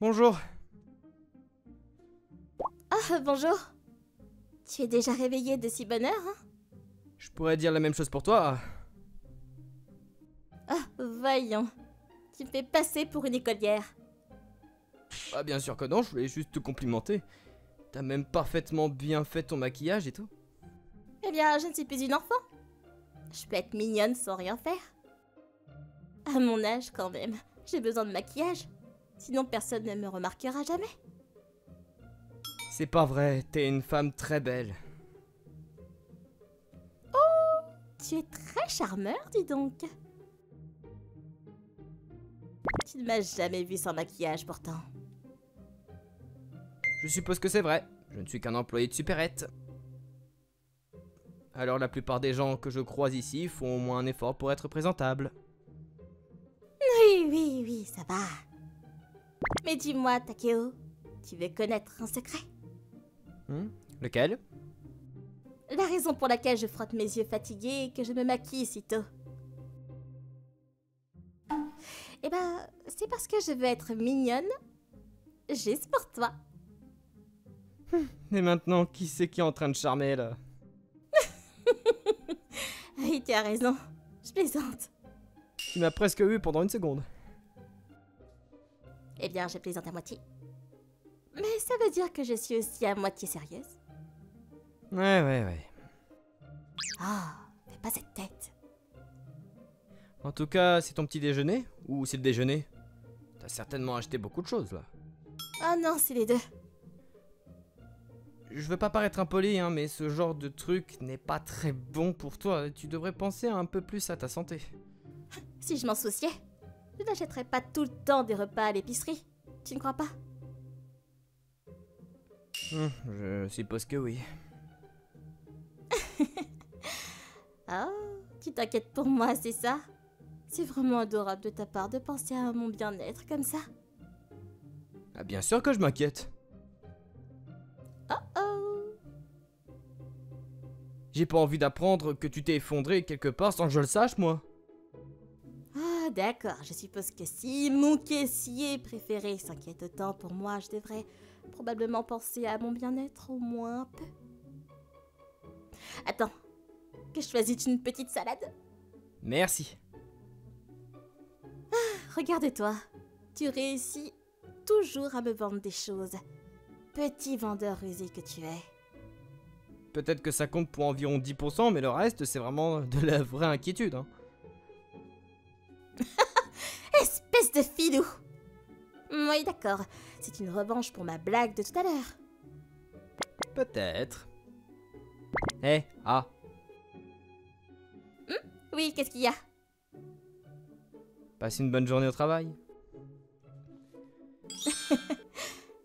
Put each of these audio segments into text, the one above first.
Bonjour. Ah, bonjour. Tu es déjà réveillée de si bonne heure, hein? Je pourrais dire la même chose pour toi. Ah, voyons. Tu me fais passer pour une écolière. Ah bien sûr que non, je voulais juste te complimenter. T'as même parfaitement bien fait ton maquillage et tout. Eh bien, je ne suis plus une enfant. Je peux être mignonne sans rien faire. À mon âge, quand même, j'ai besoin de maquillage. Sinon, personne ne me remarquera jamais. C'est pas vrai, t'es une femme très belle. Tu es très charmeur, dis donc. Tu ne m'as jamais vu sans maquillage, pourtant. Je suppose que c'est vrai, je ne suis qu'un employé de supérette. Alors la plupart des gens que je croise ici font au moins un effort pour être présentables. Oui, ça va. Mais dis-moi, Takeo, tu veux connaître un secret? Lequel? La raison pour laquelle je frotte mes yeux fatigués et que je me maquille si tôt. Eh ben, c'est parce que je veux être mignonne, juste pour toi. Et maintenant, qui c'est qui est en train de charmer là? Oui, tu as raison, je plaisante. Tu m'as presque eu pendant une seconde. Eh bien, je plaisante à moitié. Mais ça veut dire que je suis aussi à moitié sérieuse. Ouais. Ah, fais pas cette tête. En tout cas, c'est ton petit déjeuner? Ou c'est le déjeuner? T'as certainement acheté beaucoup de choses là. Oh non, c'est les deux. Je veux pas paraître impoli, hein, mais ce genre de truc n'est pas très bon pour toi. Tu devrais penser un peu plus à ta santé. Si je m'en souciais, je n'achèterais pas tout le temps des repas à l'épicerie. Tu ne crois pas? Je suppose que oui. Oh, tu t'inquiètes pour moi, c'est ça? C'est vraiment adorable de ta part de penser à mon bien-être comme ça. Ah bien sûr que je m'inquiète. Oh. J'ai pas envie d'apprendre que tu t'es effondré quelque part sans que je le sache, moi. Ah, d'accord, je suppose que si mon caissier préféré s'inquiète autant pour moi, je devrais probablement penser à mon bien-être au moins un peu. Attends, que je choisisse une petite salade? Merci. Regarde-toi, tu réussis toujours à me vendre des choses. Petit vendeur rusé que tu es. Peut-être que ça compte pour environ 10%, mais le reste, c'est vraiment de la vraie inquiétude, hein. Espèce de filou! Oui, d'accord, c'est une revanche pour ma blague de tout à l'heure. Peut-être. Oui, qu'est-ce qu'il y a? Passe une bonne journée au travail.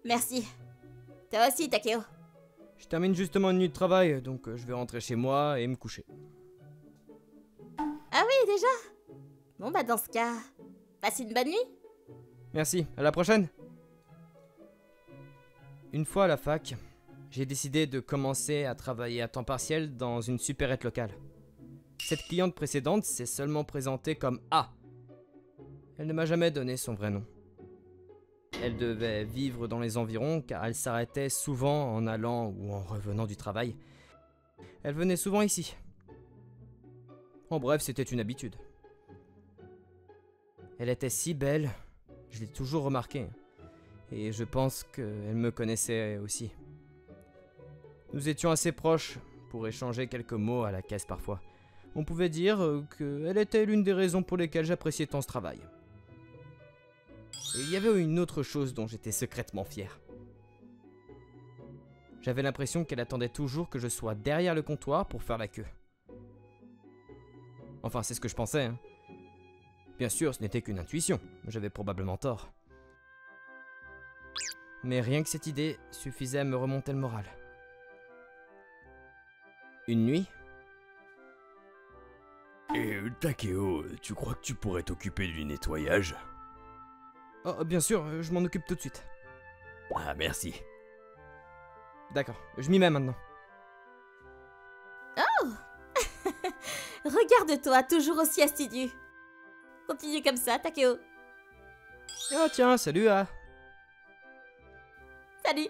Merci. Toi aussi, Takeo. Je termine justement une nuit de travail, donc je vais rentrer chez moi et me coucher. Ah oui, déjà? Bon, bah dans ce cas, passe une bonne nuit. Merci, à la prochaine. Une fois à la fac, j'ai décidé de commencer à travailler à temps partiel dans une supérette locale. Cette cliente précédente s'est seulement présentée comme A. Elle ne m'a jamais donné son vrai nom. Elle devait vivre dans les environs car elle s'arrêtait souvent en allant ou en revenant du travail. Elle venait souvent ici. En bref, c'était une habitude. Elle était si belle, je l'ai toujours remarqué. Et je pense qu'elle me connaissait aussi. Nous étions assez proches pour échanger quelques mots à la caisse parfois. On pouvait dire qu'elle était l'une des raisons pour lesquelles j'appréciais tant ce travail. Et il y avait une autre chose dont j'étais secrètement fier. J'avais l'impression qu'elle attendait toujours que je sois derrière le comptoir pour faire la queue. Enfin, c'est ce que je pensais, hein. Bien sûr, ce n'était qu'une intuition, j'avais probablement tort. Mais rien que cette idée suffisait à me remonter le moral. Une nuit, Takeo, tu crois que tu pourrais t'occuper du nettoyage? oh, bien sûr, je m'en occupe tout de suite. Ah, merci. D'accord, je m'y mets maintenant. Regarde-toi, toujours aussi assidu. Continue comme ça, Takeo. Ah tiens, salut Ah. Salut.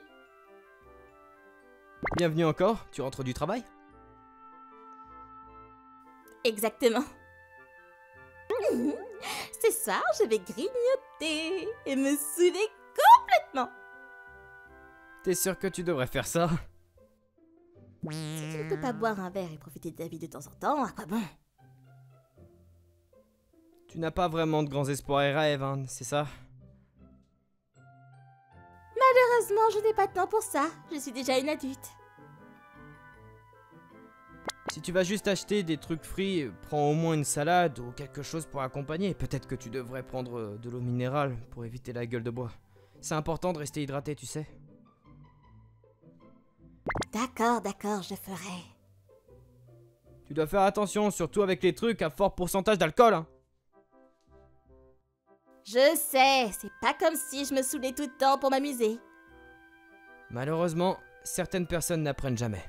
Bienvenue encore, tu rentres du travail? Exactement. Ce soir, je vais grignoter et me saouler complètement. T'es sûr que tu devrais faire ça? Si tu ne peux pas boire un verre et profiter de ta vie de temps en temps, à quoi bon? Tu n'as pas vraiment de grands espoirs et rêves, hein, c'est ça? Malheureusement, je n'ai pas de temps pour ça. Je suis déjà une adulte. Si tu vas juste acheter des trucs frits, prends au moins une salade ou quelque chose pour accompagner. Peut-être que tu devrais prendre de l'eau minérale pour éviter la gueule de bois. C'est important de rester hydraté, tu sais. D'accord, je ferai. Tu dois faire attention, surtout avec les trucs à fort pourcentage d'alcool, hein. Je sais, c'est pas comme si je me saoulais tout le temps pour m'amuser. Malheureusement, certaines personnes n'apprennent jamais.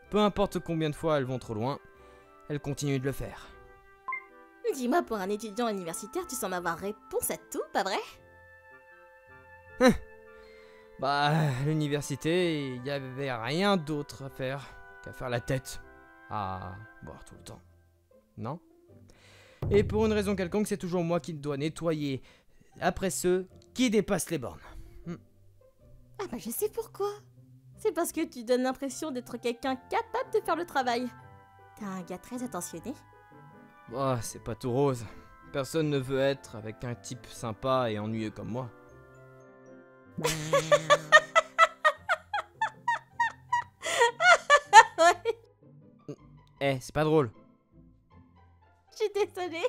Peu importe combien de fois elles vont trop loin, elles continuent de le faire. Dis-moi, pour un étudiant universitaire, tu sembles avoir réponse à tout, pas vrai? Bah, à l'université, il n'y avait rien d'autre à faire qu'à faire la tête, à boire tout le temps. Non? Et pour une raison quelconque, c'est toujours moi qui dois nettoyer après ceux qui dépassent les bornes. Ah bah je sais pourquoi. C'est parce que tu donnes l'impression d'être quelqu'un capable de faire le travail. T'es un gars très attentionné. Oh, c'est pas tout rose. Personne ne veut être avec un type sympa et ennuyeux comme moi. Eh, c'est pas drôle. Je suis désolée.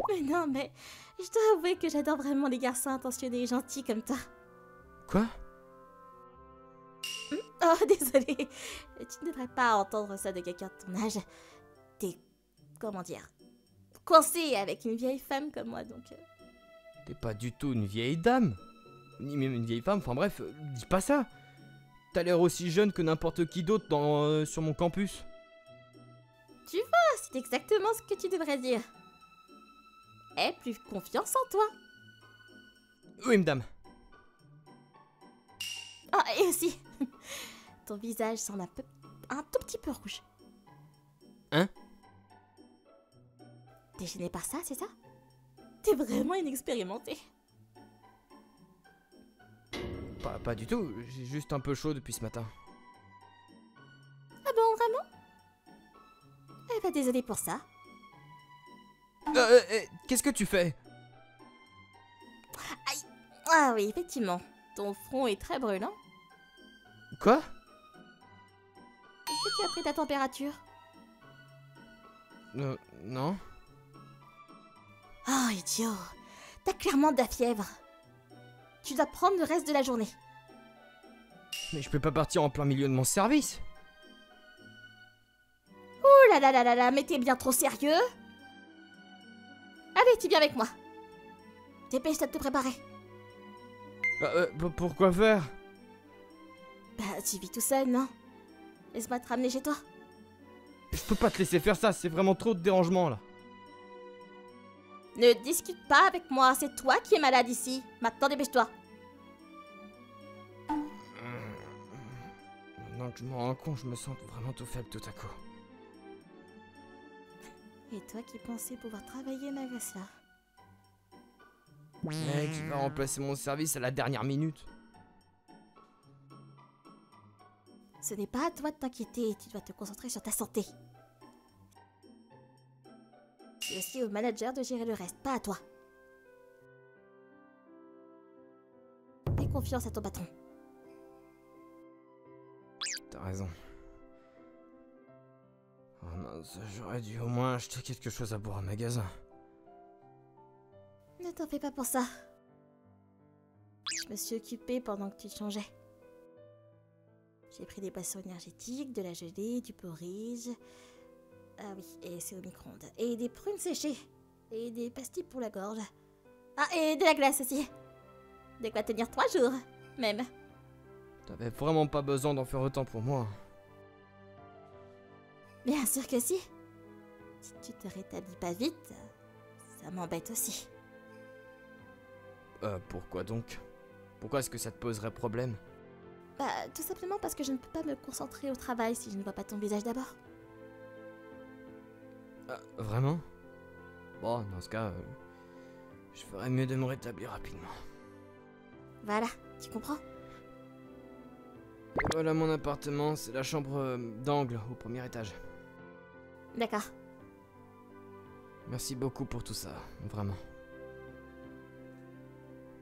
Mais non, mais je dois avouer que j'adore vraiment les garçons intentionnés et gentils comme toi. Quoi? Oh, désolée. Tu ne devrais pas entendre ça de quelqu'un de ton âge. T'es, comment dire, coincé avec une vieille femme comme moi, donc... T'es pas du tout une vieille dame. Ni même une vieille femme, enfin bref, dis pas ça. T'as l'air aussi jeune que n'importe qui d'autre sur mon campus. Tu vois, c'est exactement ce que tu devrais dire. Aie plus confiance en toi. Oui, madame. Ah, et aussi, ton visage semble un tout petit peu rouge. Hein? T'es gêné par ça, c'est ça? T'es vraiment inexpérimenté. Pas du tout, j'ai juste un peu chaud depuis ce matin. Ah bon, vraiment? Eh ben, désolé pour ça. Qu'est-ce que tu fais? Aïe! Ah oui, effectivement. Ton front est très brûlant. Quoi? Est-ce que tu as pris ta température? Non. Oh, idiot! T'as clairement de la fièvre. Tu dois prendre le reste de la journée. Mais je peux pas partir en plein milieu de mon service. Ouh là là là là là, mais t'es bien trop sérieux? Allez, tu viens avec moi. Dépêche-toi de te préparer. Pourquoi faire? Bah, tu vis tout seul, non? Laisse-moi te ramener chez toi. Je peux pas te laisser faire ça, c'est vraiment trop de dérangement là. Ne discute pas avec moi, c'est toi qui es malade ici. Maintenant, dépêche-toi. Maintenant que je m'en rends compte, je me sens vraiment tout faible tout à coup. Et toi qui pensais pouvoir travailler malgré cela. Mec, il va remplacer mon service à la dernière minute. Ce n'est pas à toi de t'inquiéter, tu dois te concentrer sur ta santé. C'est aussi au manager de gérer le reste, pas à toi. Fais confiance à ton patron. T'as raison. Oh mince, j'aurais dû au moins acheter quelque chose à boire au magasin. Ne t'en fais pas pour ça. Je me suis occupée pendant que tu te changeais. J'ai pris des boissons énergétiques, de la gelée, du porridge. Ah oui, et c'est au micro-ondes. Et des prunes séchées. Et des pastilles pour la gorge. Ah, et de la glace aussi. De quoi tenir 3 jours, même. T'avais vraiment pas besoin d'en faire autant pour moi. Bien sûr que si. Si tu te rétablis pas vite, ça m'embête aussi. Pourquoi donc? Pourquoi est-ce que ça te poserait problème? Bah, tout simplement parce que je ne peux pas me concentrer au travail si je ne vois pas ton visage d'abord. Vraiment? Bon, dans ce cas, je ferais mieux de me rétablir rapidement. Voilà, tu comprends? Et voilà mon appartement, c'est la chambre d'angle au premier étage. D'accord. Merci beaucoup pour tout ça, vraiment.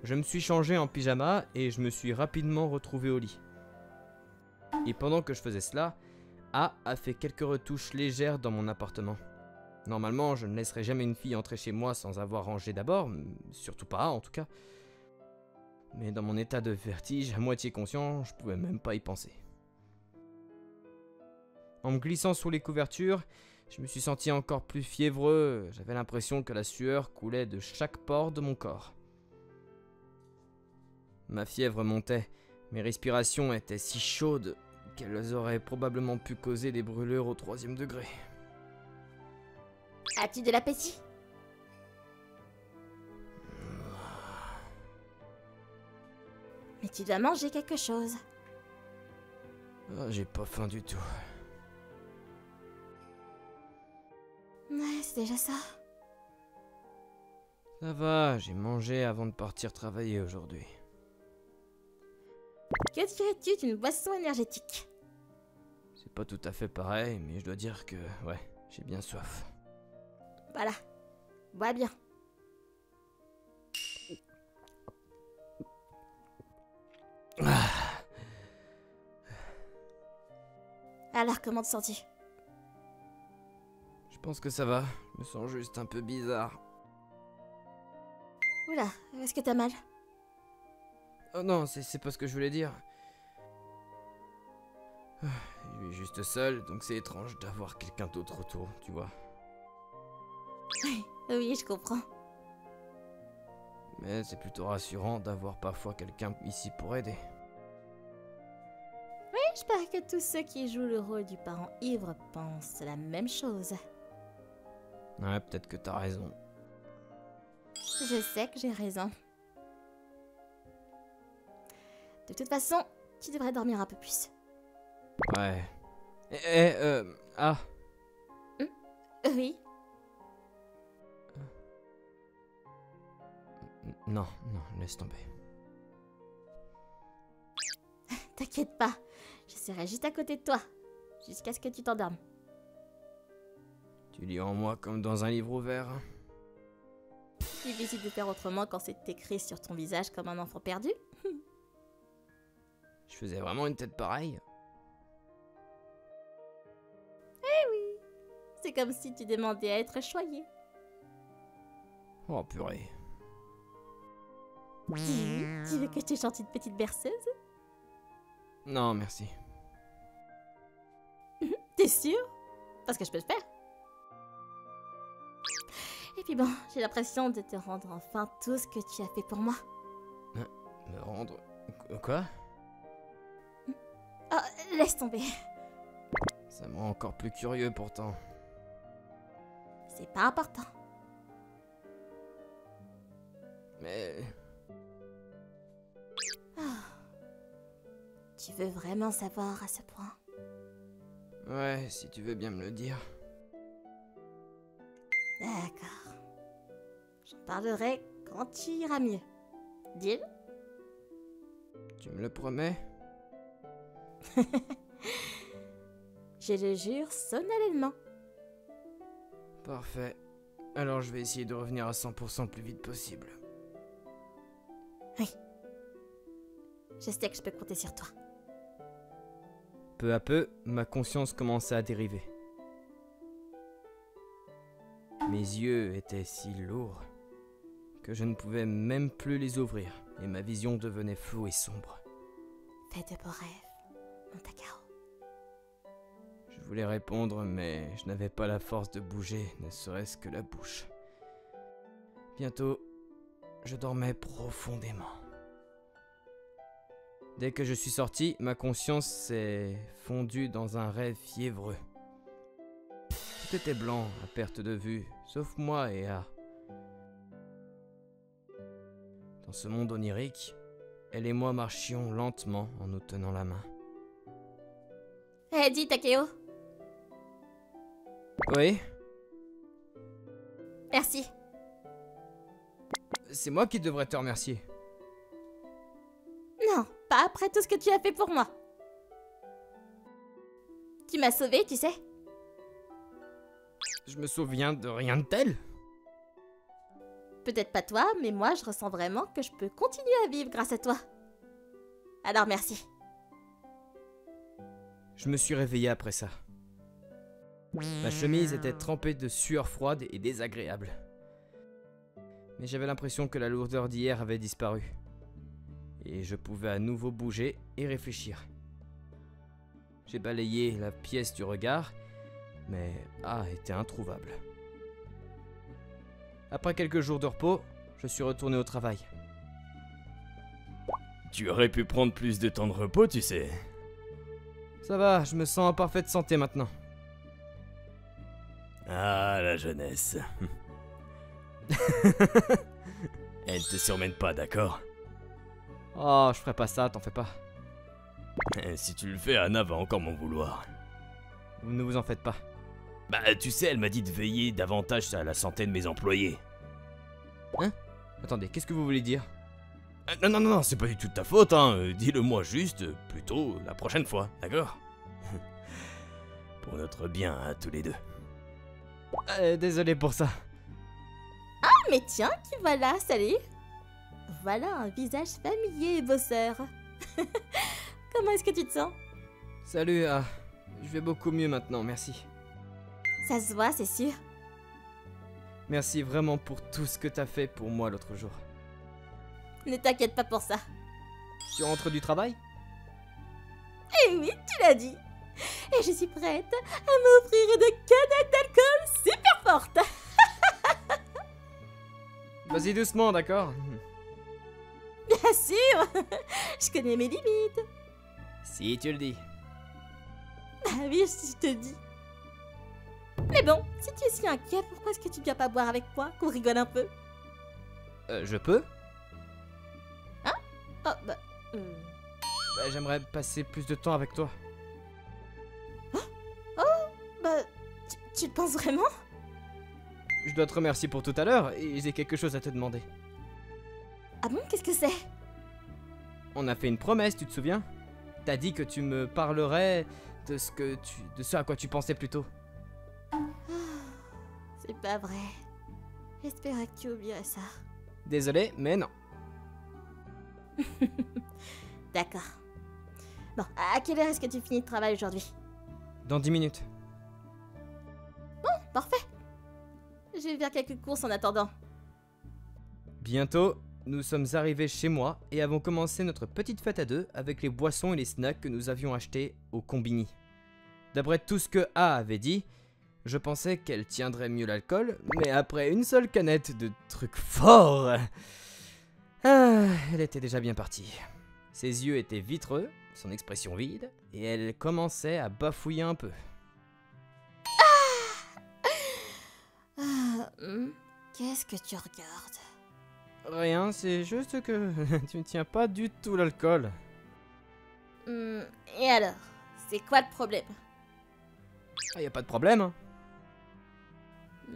Je me suis changé en pyjama et je me suis rapidement retrouvé au lit. Et pendant que je faisais cela, A a fait quelques retouches légères dans mon appartement. Normalement, je ne laisserai jamais une fille entrer chez moi sans avoir rangé d'abord, surtout pas A en tout cas. Mais dans mon état de vertige, à moitié conscient, je pouvais même pas y penser. En me glissant sous les couvertures, je me suis senti encore plus fiévreux, j'avais l'impression que la sueur coulait de chaque pore de mon corps. Ma fièvre montait, mes respirations étaient si chaudes qu'elles auraient probablement pu causer des brûlures au 3e degré. As-tu de l'appétit? Mais tu dois manger quelque chose. J'ai pas faim du tout. Ouais, c'est déjà ça. Ça va, j'ai mangé avant de partir travailler aujourd'hui. Que dirais-tu d'une boisson énergétique? C'est pas tout à fait pareil, mais je dois dire que, ouais, j'ai bien soif. Voilà, bois bien. Alors, comment te sens-tu? Je pense que ça va, je me sens juste un peu bizarre. Oula, est-ce que t'as mal? Oh non, c'est pas ce que je voulais dire. Je suis juste seul, donc c'est étrange d'avoir quelqu'un d'autre autour, tu vois. Oui, je comprends. Mais c'est plutôt rassurant d'avoir parfois quelqu'un ici pour aider. J'espère que tous ceux qui jouent le rôle du parent ivre pensent la même chose. Ouais, peut-être que t'as raison. Je sais que j'ai raison. De toute façon, tu devrais dormir un peu plus. Ouais. Ah, Oui, non, laisse tomber. t'inquiète pas. Je serai juste à côté de toi, jusqu'à ce que tu t'endormes. Tu lis en moi comme dans un livre ouvert. Difficile de faire autrement quand c'est écrit sur ton visage comme un enfant perdu. Je faisais vraiment une tête pareille. C'est comme si tu demandais à être choyé. Oh purée. Tu veux que je te chante une petite berceuse? Non, merci. T'es sûr? Parce que je peux le faire. Et puis bon, j'ai l'impression de te rendre enfin tout ce que tu as fait pour moi. Me rendre... Quoi? Oh, laisse tomber. Ça me rend encore plus curieux pourtant. C'est pas important. Mais... Tu veux vraiment savoir à ce point? Ouais, si tu veux bien me le dire. D'accord. J'en parlerai quand tu iras mieux. Deal? Tu me le promets? Je le jure solennellement. Parfait. Alors je vais essayer de revenir à 100% plus vite possible. Je sais que je peux compter sur toi. Peu à peu, ma conscience commençait à dériver. Mes yeux étaient si lourds que je ne pouvais même plus les ouvrir et ma vision devenait floue et sombre. Fais de beaux rêves, mon Takao. Je voulais répondre, mais je n'avais pas la force de bouger, ne serait-ce que la bouche. Bientôt, je dormais profondément. Dès que je suis sorti, ma conscience s'est fondue dans un rêve fiévreux. Tout était blanc, à perte de vue, sauf moi et A. Dans ce monde onirique, elle et moi marchions lentement en nous tenant la main. Eh, dis, Takeo. Oui, Merci. c'est moi qui devrais te remercier. Non, pas après tout ce que tu as fait pour moi. Tu m'as sauvé, tu sais. Je me souviens de rien de tel. Peut-être pas toi, mais moi, je ressens vraiment que je peux continuer à vivre grâce à toi. Alors merci. Je me suis réveillé après ça. Ma chemise était trempée de sueur froide et désagréable. Mais j'avais l'impression que la lourdeur d'hier avait disparu. Et je pouvais à nouveau bouger et réfléchir. J'ai balayé la pièce du regard, mais A était introuvable. Après quelques jours de repos, je suis retourné au travail. Tu aurais pu prendre plus de temps de repos, tu sais. Ça va, je me sens en parfaite santé maintenant. Ah, la jeunesse. Elle te surmène pas, d'accord? Oh, je ferai pas ça, t'en fais pas. Si tu le fais, Anna va encore m'en vouloir. Vous ne vous en faites pas. Bah, tu sais, elle m'a dit de veiller davantage à la santé de mes employés. Attendez, qu'est-ce que vous voulez dire? Non, c'est pas du tout de ta faute, hein. Dis-le-moi juste, plutôt la prochaine fois, d'accord? Pour notre bien à tous les deux. Désolé pour ça. Mais tiens, qui voilà, salut. Voilà un visage familier et bosseur. Comment est-ce que tu te sens? Salut, je vais beaucoup mieux maintenant, merci. Ça se voit, c'est sûr. Merci vraiment pour tout ce que t'as fait pour moi l'autre jour. Ne t'inquiète pas pour ça. Tu rentres du travail? Eh oui, tu l'as dit. Et je suis prête à m'offrir une canette d'alcool super forte. Vas-y doucement, d'accord? Bien sûr. Je connais mes limites. Si tu le dis. Ah oui, si je te dis. Mais bon, si tu es si inquiet, pourquoi est-ce que tu viens pas boire avec moi, qu'on rigole un peu? Je peux? Oh, bah... J'aimerais passer plus de temps avec toi. Bah... Tu le penses vraiment? Je dois te remercier pour tout à l'heure et j'ai quelque chose à te demander. Ah bon, qu'est-ce que c'est? On a fait une promesse, tu te souviens? T'as dit que tu me parlerais de ce à quoi tu pensais plus tôt. C'est pas vrai. J'espérais que tu oublierais ça. Désolé, mais non. D'accord. Bon, à quelle heure est-ce que tu finis de travail aujourd'hui? Dans 10 minutes. Parfait. Je vais faire quelques courses en attendant. Bientôt, nous sommes arrivés chez moi et avons commencé notre petite fête à deux avec les boissons et les snacks que nous avions achetés au Combini. D'après tout ce que A avait dit, je pensais qu'elle tiendrait mieux l'alcool, mais après une seule canette de trucs forts, elle était déjà bien partie. Ses yeux étaient vitreux, son expression vide, et elle commençait à bafouiller un peu. Qu'est-ce que tu regardes? Rien, c'est juste que tu ne tiens pas du tout l'alcool. Et alors? C'est quoi le problème? Y a pas de problème, hein.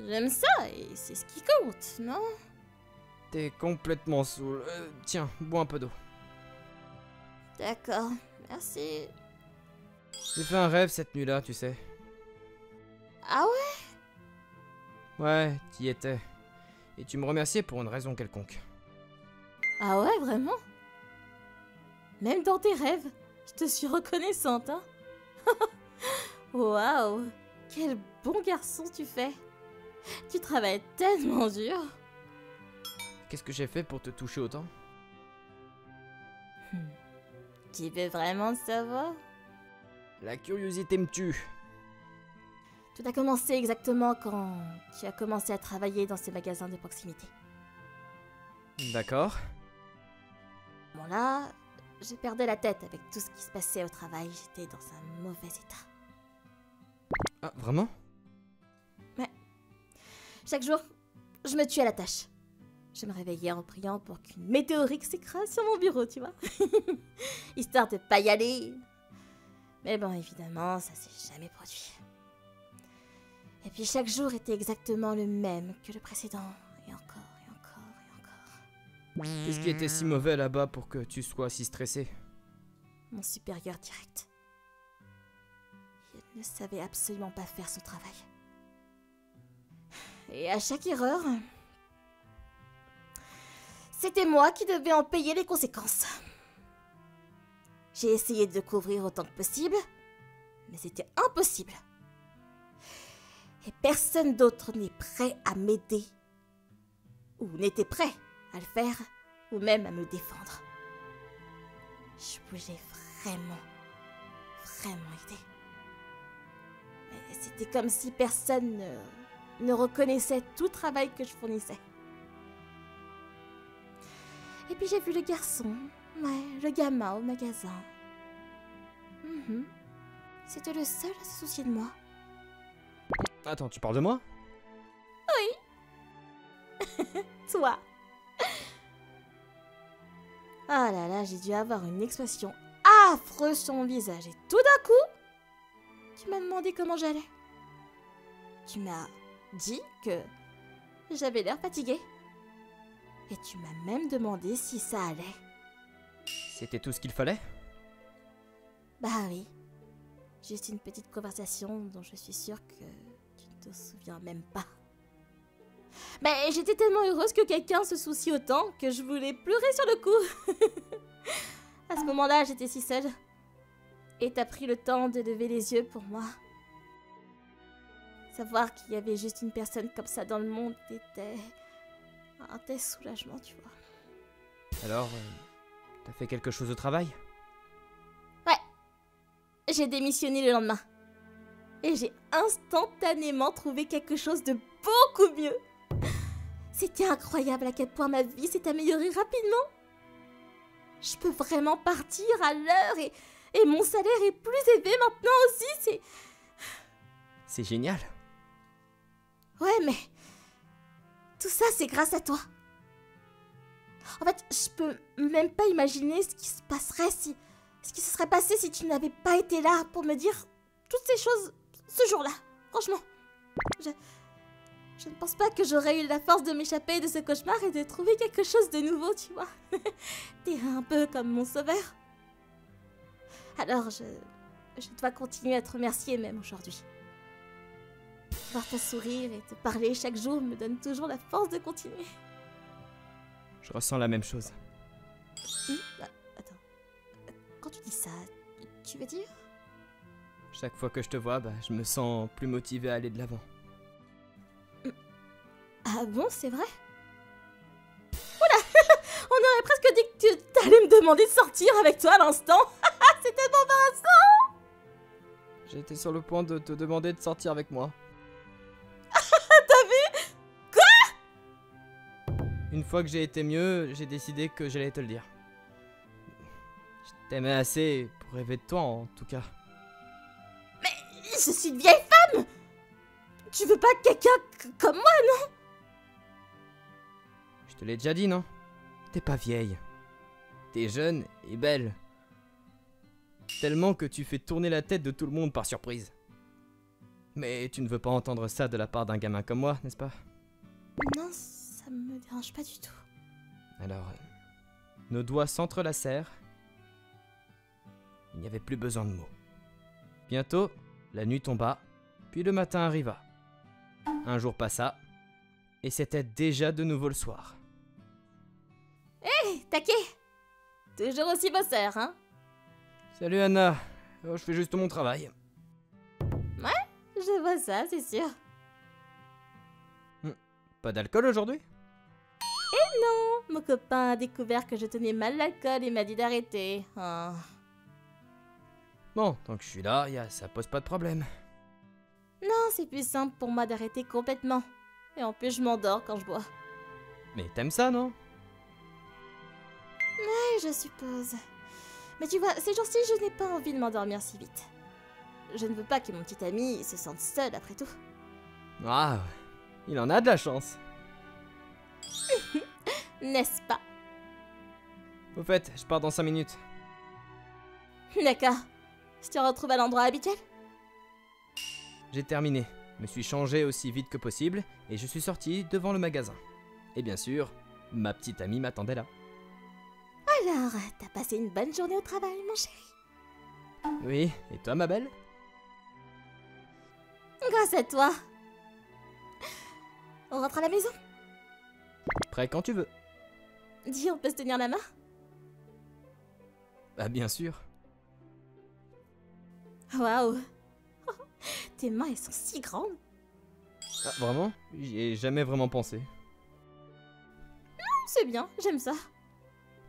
J'aime ça et c'est ce qui compte, non? T'es complètement saoul. Tiens, bois un peu d'eau. D'accord, merci. J'ai fait un rêve cette nuit-là, tu sais. Ah ouais? Ouais, t'y étais. Et tu me remerciais pour une raison quelconque. Ah ouais, vraiment? Même dans tes rêves, je te suis reconnaissante, hein? Waouh! Quel bon garçon tu fais! Tu travailles tellement dur! Qu'est-ce que j'ai fait pour te toucher autant? Tu veux vraiment le savoir? La curiosité me tue. Tout a commencé exactement quand tu as commencé à travailler dans ce magasin de proximité. D'accord. Bon là, je perdais la tête avec tout ce qui se passait au travail. J'étais dans un mauvais état. Ah, vraiment? Chaque jour, je me tuais à la tâche. Je me réveillais en priant pour qu'une météorite s'écrase sur mon bureau, tu vois. Histoire de pas y aller. Mais bon, évidemment, ça s'est jamais produit. Et puis chaque jour était exactement le même que le précédent. Et encore, et encore, et encore. Qu'est-ce qui était si mauvais là-bas pour que tu sois si stressé? Mon supérieur direct. Il ne savait absolument pas faire son travail. Et à chaque erreur, c'était moi qui devais en payer les conséquences. J'ai essayé de couvrir autant que possible, mais c'était impossible. Et personne d'autre n'est prêt à m'aider, ou n'était prêt à le faire, ou même à me défendre. Je voulais vraiment aider. Mais c'était comme si personne ne reconnaissait tout le travail que je fournissais. Et puis j'ai vu le garçon, le gamin au magasin. C'était le seul à se soucier de moi. Attends, tu parles de moi? Toi. Ah là là, j'ai dû avoir une expression affreuse sur mon visage. Et tout d'un coup, tu m'as demandé comment j'allais. Tu m'as dit que j'avais l'air fatiguée. Et tu m'as même demandé si ça allait. C'était tout ce qu'il fallait? Bah oui. Juste une petite conversation dont je suis sûre que tu ne te souviens même pas. Mais j'étais tellement heureuse que quelqu'un se soucie autant que je voulais pleurer sur le coup. À ce moment-là, j'étais si seule. Et t'as pris le temps de lever les yeux pour moi. Savoir qu'il y avait juste une personne comme ça dans le monde était un tel soulagement, tu vois. Alors, t'as fait quelque chose au travail? Ouais. J'ai démissionné le lendemain. Et j'ai instantanément trouvé quelque chose de beaucoup mieux. C'était incroyable à quel point ma vie s'est améliorée rapidement. Je peux vraiment partir à l'heure et mon salaire est plus élevé maintenant aussi, C'est génial. Ouais, mais tout ça, c'est grâce à toi. En fait, je peux même pas imaginer ce qui se passerait ce qui se serait passé si tu n'avais pas été là pour me dire toutes ces choses ce jour-là. Franchement, je ne pense pas que j'aurais eu la force de m'échapper de ce cauchemar et de trouver quelque chose de nouveau, tu vois. T'es un peu comme mon sauveur. Alors, je dois continuer à te remercier même aujourd'hui. Voir ta sourire et te parler chaque jour me donne toujours la force de continuer. Je ressens la même chose. Attends. Quand tu dis ça, tu veux dire? Chaque fois que je te vois, je me sens plus motivé à aller de l'avant. Ah bon, c'est vrai? Oula. On aurait presque dit que tu t'allais me demander de sortir avec toi à l'instant. C'est tellement embarrassant. J'étais sur le point de te demander de sortir avec moi. T'as vu? Une fois que j'ai été mieux, j'ai décidé que j'allais te le dire. Je t'aimais assez pour rêver de toi, en tout cas. Mais je suis une vieille femme. Tu veux pas quelqu'un comme moi, non? Je te l'ai déjà dit, non? T'es pas vieille. T'es jeune et belle. Tellement que tu fais tourner la tête de tout le monde par surprise. Mais tu ne veux pas entendre ça de la part d'un gamin comme moi, n'est-ce pas? Non, ça me dérange pas du tout. Alors, nos doigts s'entrelacèrent. Il n'y avait plus besoin de mots. Bientôt, la nuit tomba, puis le matin arriva. Un jour passa, et c'était déjà de nouveau le soir. Hé, taquet. Toujours aussi bosseur, hein? Salut Anna, oh, je fais juste mon travail. Je vois ça, c'est sûr. Pas d'alcool aujourd'hui? Mon copain a découvert que je tenais mal l'alcool et m'a dit d'arrêter. Oh. Bon, tant que je suis là, ça pose pas de problème. Non, c'est plus simple pour moi d'arrêter complètement. Et en plus, je m'endors quand je bois. Mais t'aimes ça, non? Oui, je suppose. Mais tu vois, ces jours-ci, je n'ai pas envie de m'endormir si vite. Je ne veux pas que mon petit ami se sente seul après tout. Ah, il en a de la chance. N'est-ce pas? Au fait, je pars dans 5 minutes. D'accord. Je te retrouve à l'endroit habituel? J'ai terminé, me suis changé aussi vite que possible et je suis sorti devant le magasin. Et bien sûr, ma petite amie m'attendait là. Alors, t'as passé une bonne journée au travail, mon chéri? Oui, et toi ma belle? Grâce à toi. On rentre à la maison? Prêt quand tu veux. Dis, on peut se tenir la main? Bah bien sûr. Waouh. Tes mains, elles sont si grandes. Ah, vraiment? J'y ai jamais vraiment pensé. C'est bien, j'aime ça.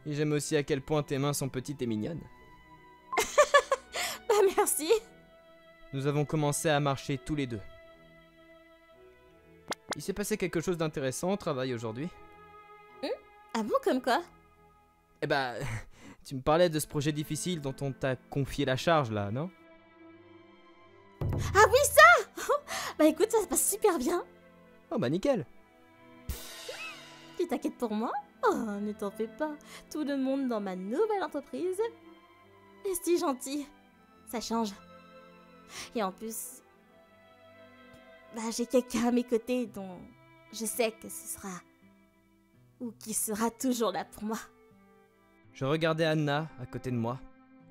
Et j'aime aussi à quel point tes mains sont petites et mignonnes. Bah merci. Nous avons commencé à marcher tous les deux. Il s'est passé quelque chose d'intéressant au travail aujourd'hui. Ah bon, comme quoi? Eh bah, tu me parlais de ce projet difficile dont on t'a confié la charge là, non? Ah oui, ça. Bah écoute, ça se passe super bien. Oh bah nickel. Tu t'inquiètes pour moi? Oh, ne t'en fais pas. Tout le monde dans ma nouvelle entreprise est si gentil. Ça change. Et en plus, bah, j'ai quelqu'un à mes côtés dont je sais que ce sera ou qui sera toujours là pour moi. Je regardais Anna à côté de moi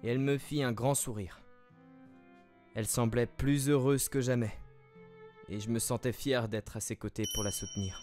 et elle me fit un grand sourire. Elle semblait plus heureuse que jamais et je me sentais fier d'être à ses côtés pour la soutenir.